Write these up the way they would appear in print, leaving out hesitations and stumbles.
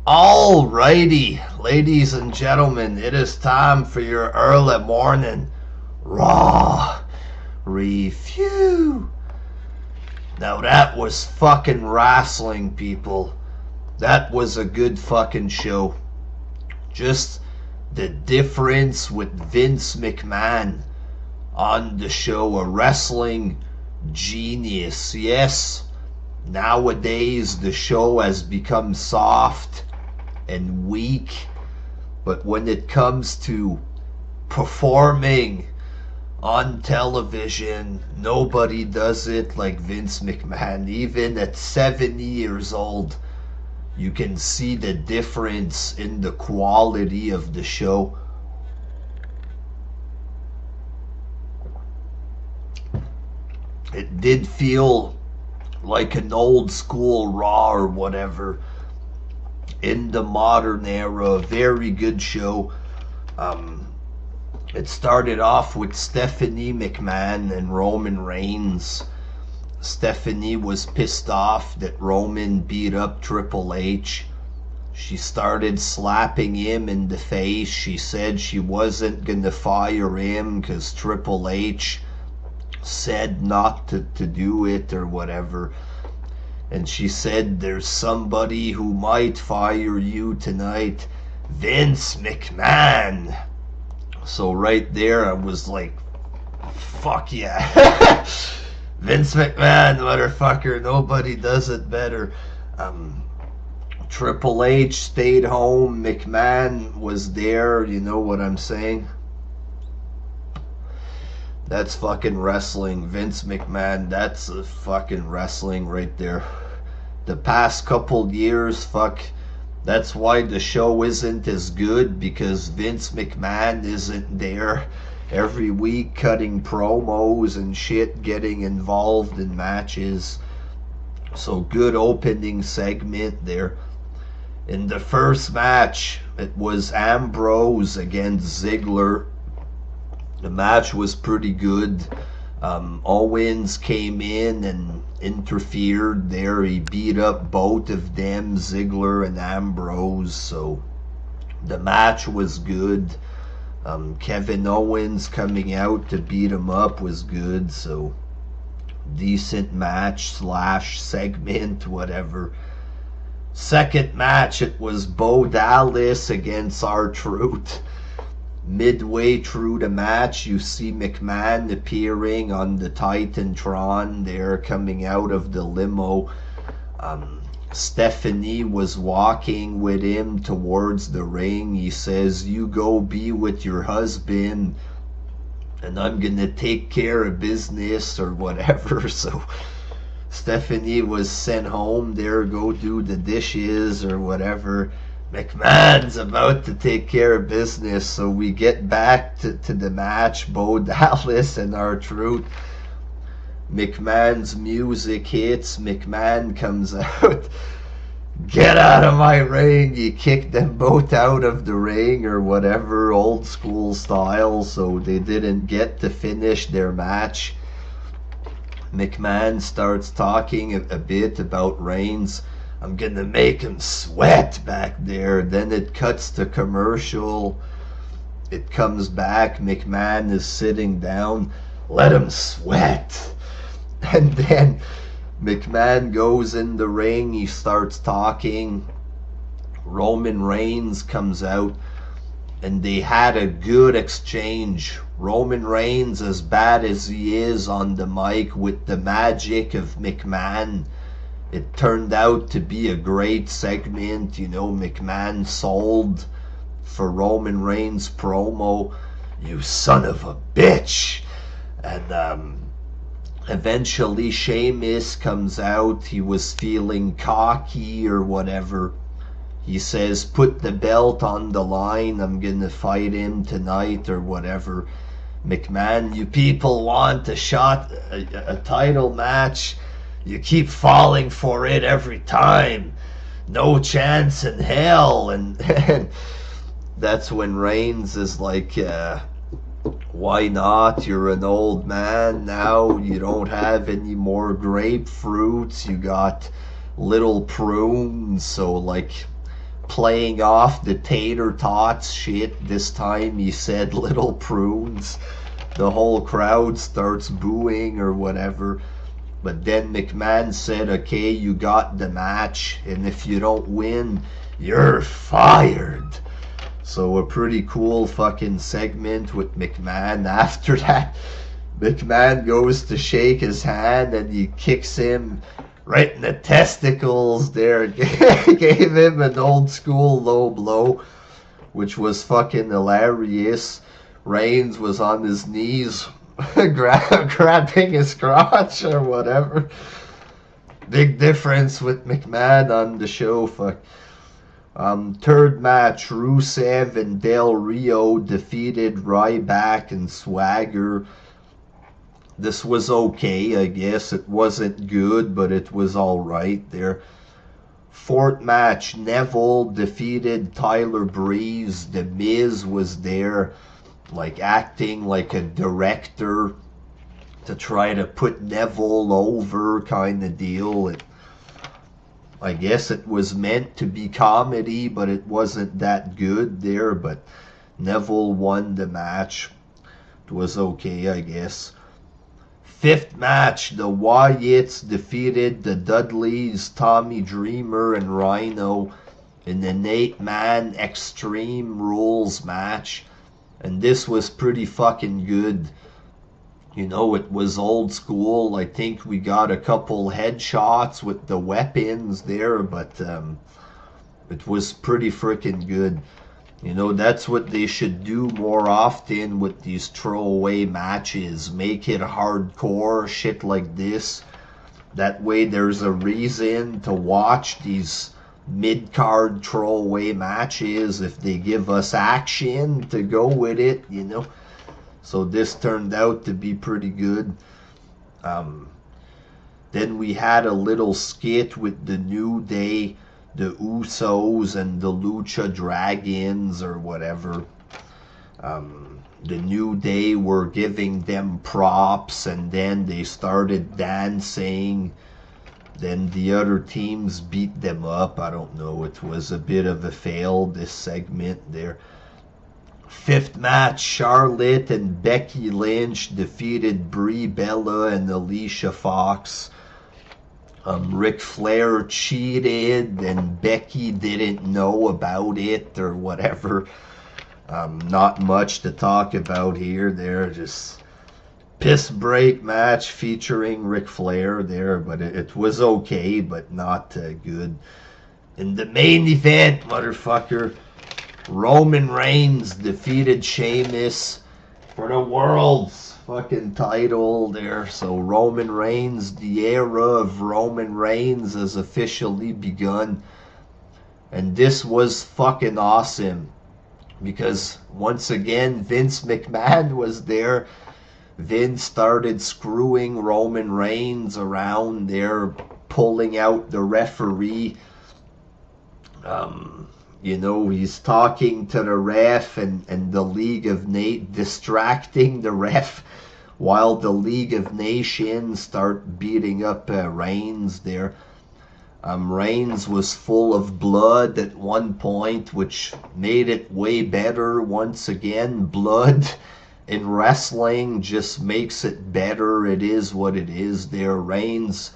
Alrighty, ladies and gentlemen, it is time for your early morning Raw review. Now that was fucking wrestling, people. That was a good fucking show. Just the difference with Vince McMahon on the show, a wrestling genius. Yes, nowadays the show has become soft and weak, but when it comes to performing on television, nobody does it like Vince McMahon. Even at 70 years old, you can see the difference in the quality of the show. It did feel like an old school Raw or whatever in the modern era. Very good show. It started off with Stephanie McMahon and Roman Reigns. Stephanie was pissed off that Roman beat up Triple H. She started slapping him in the face. She said she wasn't gonna fire him because Triple H said not to do it or whatever. And she said, there's somebody who might fire you tonight, Vince McMahon. So right there I was like, fuck yeah. Vince McMahon, motherfucker, nobody does it better. Triple H stayed home, McMahon was there, you know what I'm saying? That's fucking wrestling. Vince McMahon, that's a fucking wrestling right there. The past couple years, fuck, that's why the show isn't as good, because Vince McMahon isn't there every week cutting promos and shit, getting involved in matches. So good opening segment there. In the first match, it was Ambrose against Ziggler. The match was pretty good. Owens came in and interfered there. He beat up both of them, Ziggler and Ambrose. So the match was good. Kevin Owens coming out to beat him up was good. So decent match slash segment, whatever. Second match, it was Bo Dallas against R-Truth. Midway through the match, you see McMahon appearing on the Titantron there, coming out of the limo. Stephanie was walking with him towards the ring. He says, you go be with your husband and I'm gonna take care of business or whatever. So Stephanie was sent home there, go do the dishes or whatever. McMahon's about to take care of business, so we get back to the match. Bo Dallas and R-Truth. McMahon's music hits. McMahon comes out. Get out of my ring. He kicked them both out of the ring or whatever, old school style, so they didn't get to finish their match. McMahon starts talking a bit about Reigns. I'm gonna make him sweat back there. Then it cuts to commercial. It comes back. McMahon is sitting down. Let him sweat. And then McMahon goes in the ring. He starts talking. Roman Reigns comes out. And they had a good exchange. Roman Reigns, as bad as he is on the mic, with the magic of McMahon, it turned out to be a great segment. You know, McMahon sold for Roman Reigns' promo, you son of a bitch. And eventually Sheamus comes out. He was feeling cocky or whatever. He says, put the belt on the line. I'm gonna fight him tonight or whatever. McMahon, you people want a title match. You keep falling for it every time. No chance in hell. And that's when Reigns is like, why not? You're an old man now. You don't have any more grapefruits. You got little prunes. So, like, playing off the tater tots shit. This time he said little prunes. The whole crowd starts booing or whatever. But then McMahon said, okay, you got the match, and if you don't win, you're fired. So a pretty cool fucking segment with McMahon. After that, McMahon goes to shake his hand and he kicks him right in the testicles there. Gave him an old school low blow, which was fucking hilarious. Reigns was on his knees grabbing his crotch or whatever. Big difference with McMahon on the show. Fuck. Third match, Rusev and Del Rio defeated Ryback and Swagger. This was okay, I guess. It wasn't good, but it was alright there. Fourth match, Neville defeated Tyler Breeze. The Miz was there, like acting like a director to try to put Neville over kind of deal. I guess it was meant to be comedy, but it wasn't that good there. But Neville won the match. It was okay, I guess. Fifth match, the Wyatts defeated the Dudleys, Tommy Dreamer, and Rhino in an 8-man Extreme Rules match. And this was pretty fucking good. You know, it was old school. I think we got a couple headshots with the weapons there, but it was pretty freaking good. You know, that's what they should do more often with these throwaway matches. Make it hardcore, shit like this. That way there's a reason to watch these mid-card throwaway matches if they give us action to go with it, you know. So this turned out to be pretty good. Then we had a little skit with the New Day, the Usos, and the Lucha Dragons or whatever. The New Day were giving them props, and then they started dancing. Then the other teams beat them up. I don't know. It was a bit of a fail, this segment there. Fifth match, Charlotte and Becky Lynch defeated Brie Bella and Alicia Fox. Ric Flair cheated and Becky didn't know about it or whatever. Not much to talk about here. There, just piss break match featuring Ric Flair there, but it was okay, but not good. In the main event, motherfucker, Roman Reigns defeated Sheamus for the world's fucking title there. So Roman Reigns, the era of Roman Reigns has officially begun. And this was fucking awesome. Because once again, Vince McMahon was there. Vince started screwing Roman Reigns around there, pulling out the referee. You know, he's talking to the ref and the League of distracting the ref while the League of Nations start beating up Reigns there. Reigns was full of blood at one point, which made it way better. Once again, blood in wrestling just makes it better. It is what it is there. Reigns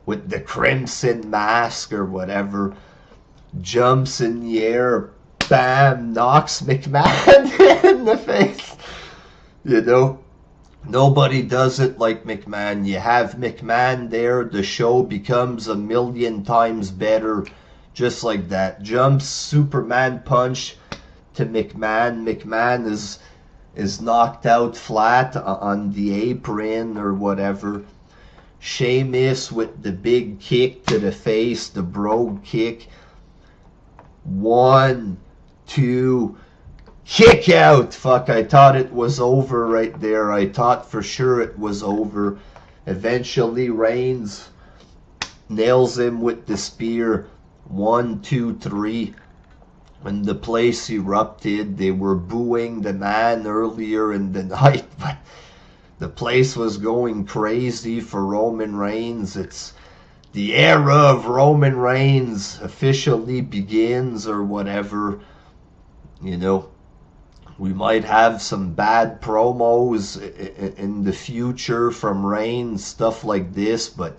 with the crimson mask or whatever jumps in the air, bam, knocks McMahon in the face. You know, nobody does it like McMahon. You have McMahon there, the show becomes a million times better. Just like that. Jumps, Superman punch to McMahon. McMahon is knocked out flat on the apron or whatever. Sheamus with the big kick to the face, the brogue kick. 1, 2, kick out. Fuck, I thought it was over right there. I thought for sure it was over. Eventually Reigns nails him with the spear. 1, 2, 3. And the place erupted. They were booing the man earlier in the night, but the place was going crazy for Roman Reigns. It's the era of Roman Reigns officially begins or whatever. You know, we might have some bad promos in the future from Reigns, stuff like this, but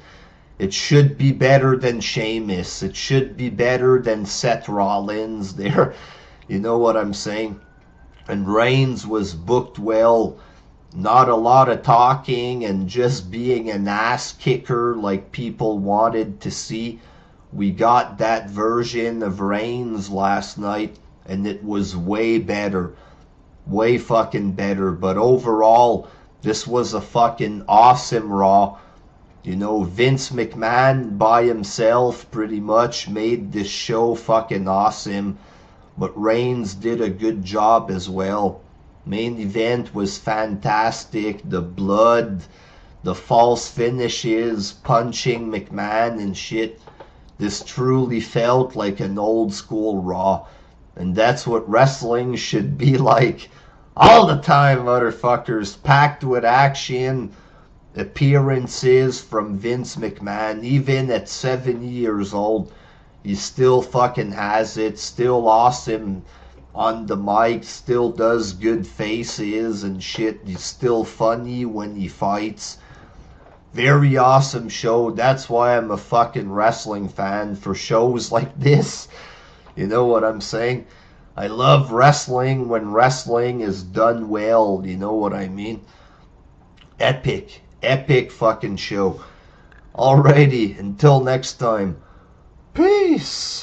it should be better than Sheamus. It should be better than Seth Rollins. There, you know what I'm saying? And Reigns was booked well. Not a lot of talking and just being an ass kicker like people wanted to see. We got that version of Reigns last night, and it was way better. Way fucking better. But overall, this was a fucking awesome Raw. You know, Vince McMahon by himself pretty much made this show fucking awesome. But Reigns did a good job as well. Main event was fantastic. The blood, the false finishes, punching McMahon and shit. This truly felt like an old school Raw. And that's what wrestling should be like all the time, motherfuckers. Packed with action, appearances from Vince McMahon. Even at 70 years old, he still fucking has it. Still awesome on the mic, still does good faces and shit. He's still funny when he fights. Very awesome show. That's why I'm a fucking wrestling fan, for shows like this. You know what I'm saying? I love wrestling when wrestling is done well. You know what I mean? Epic. Epic fucking show. Alrighty, until next time. Peace.